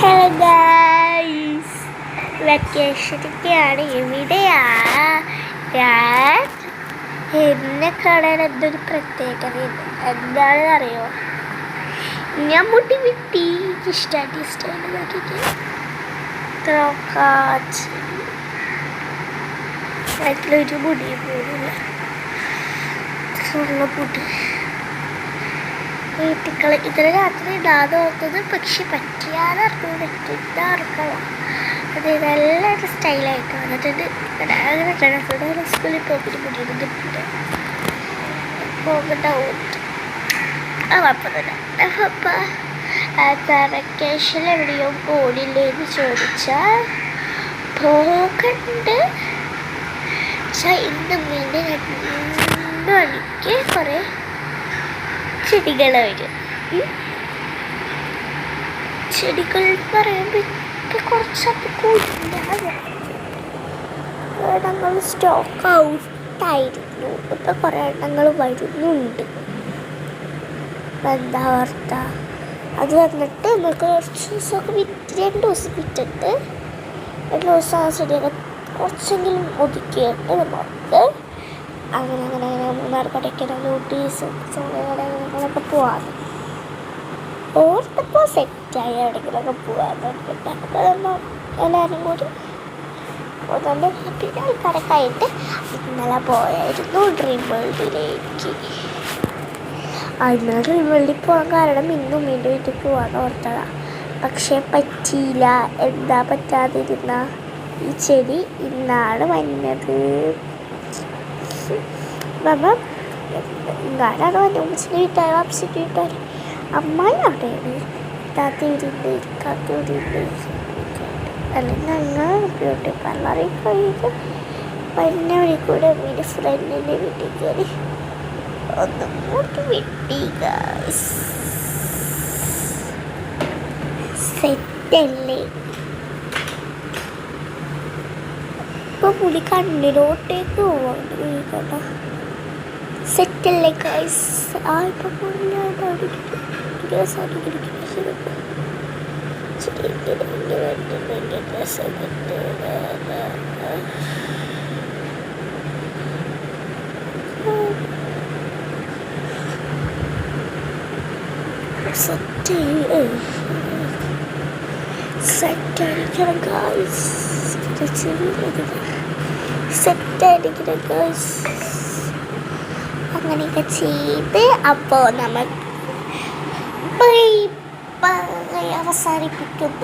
Hello guys, വെക്കേഷനൊക്കെയാണ്. എവിടെയാ ഞാൻ? എന്നെ കാണാൻ എന്തൊരു പ്രത്യേകതയുണ്ട്. എന്താണെന്ന് അറിയോ? ഞാൻ മുടി വിട്ടി ഇഷ്ടമായിട്ട് നോക്കിയിട്ട് ഒരു മുടി പോലില്ല. മുടി വീട്ടിക്കളി ഇന്നലെ രാത്രി ഇടാതെ ഓർത്തത്, പക്ഷെ പറ്റിയാതെ ഇറക്കണം. അത് നല്ലൊരു സ്റ്റൈലായിട്ട് വന്നിട്ടുണ്ട്. അങ്ങനെ സ്കൂളിൽ പോയിട്ട് മുടിയിടുന്നുണ്ട്. പോകണ്ടാവും കുഴപ്പമൊന്നുമില്ല. അപ്പം വെക്കേഷൻ എവിടെയോ പോണില്ലേന്ന് ചോദിച്ചാൽ പോകണ്ട്. പക്ഷെ ഇന്ന് മീൻ്റെ 2 മണിക്ക് കുറേ ചെടികൾ വരും. ചെടികൾ പറയുമ്പോൾ ഇപ്പം കുറച്ചൊക്കെ കൂടുതലാണ്. എണ്ണങ്ങൾ സ്റ്റോക്ക് ഔട്ടായിരുന്നു. ഇപ്പം കുറേ എണ്ണങ്ങൾ വരുന്നുണ്ട്. എന്താ വാർത്ത? അത് വന്നിട്ട് നമുക്ക് കുറച്ച് ദിവസമൊക്കെ 2 ദിവസം വിറ്റിട്ട് 2 ദിവസം ആ ചെടിയൊക്കെ കുറച്ചെങ്കിലും ഒതുക്കിയിട്ട് നമുക്ക് അങ്ങനെ മൂന്നാർ, കൊടൈക്കനാൽ, ഊട്ടി, അങ്ങനെയൊക്കെ പോവാം. ഓർത്തപ്പോൾ സെറ്റായി എവിടെയെങ്കിലൊക്കെ പോകാമെന്നുണ്ട്. അപ്പോൾ നമ്മൾ എല്ലാവരും കൂടി ഒന്നുകൊണ്ട് പിന്നെ ആൾക്കാരൊക്കെ ആയിട്ട് ഇന്നലെ പോയായിരുന്നു ഡ്രീം വേൾഡിലേക്ക്. ഇന്നലെ ഡ്രീം വേൾഡിൽ പോകാൻ കാരണം ഇന്നും വീണ്ടും വീട്ടിൽ പോകാമെന്ന് ഓർത്തതാണ്. പക്ഷേ പറ്റിയില്ല. എന്താ പറ്റാതിരുന്ന? ഈ ചെടി ഇന്നാണ് വന്നത്. അപ്പം ഇന്നാലാണ് വന്നത്. ഉമ്മച്ചിൻ്റെ വീട്ടുകാർ, വാപ്പച്ചിൻ്റെ വീട്ടുകാർ, അമ്മായി അവിടെയാണ്. താത്തയുണ്ട്, കാക്കയുണ്ട്. അല്ലെങ്കിൽ ഞങ്ങൾ ബ്യൂട്ടി പാർലറിൽ പോയിട്ട് വന്നവരെ കൂടെ എൻ്റെ ഫ്രണ്ടിൻ്റെ വീട്ടിൽ കയറി ഒന്നും കൂട്ടി വെട്ടി. സെറ്റല്ലേ? ഇപ്പോൾ പുളി കണ്ണിലോട്ടേക്ക് പോവാണ്ട് കേട്ടോ. സെറ്റല്ലേ ഗൈസ്? ഇപ്പം പുള്ളിയായിട്ട് സെറ്റായിരിക്കണം ഗൈസ്. സെറ്റായിരിക്കണം ഗൈസ്. അങ്ങനെയൊക്കെ ചെയ്ത് അപ്പോൾ നമ്മൾ അവസാനിപ്പിക്കുന്നു.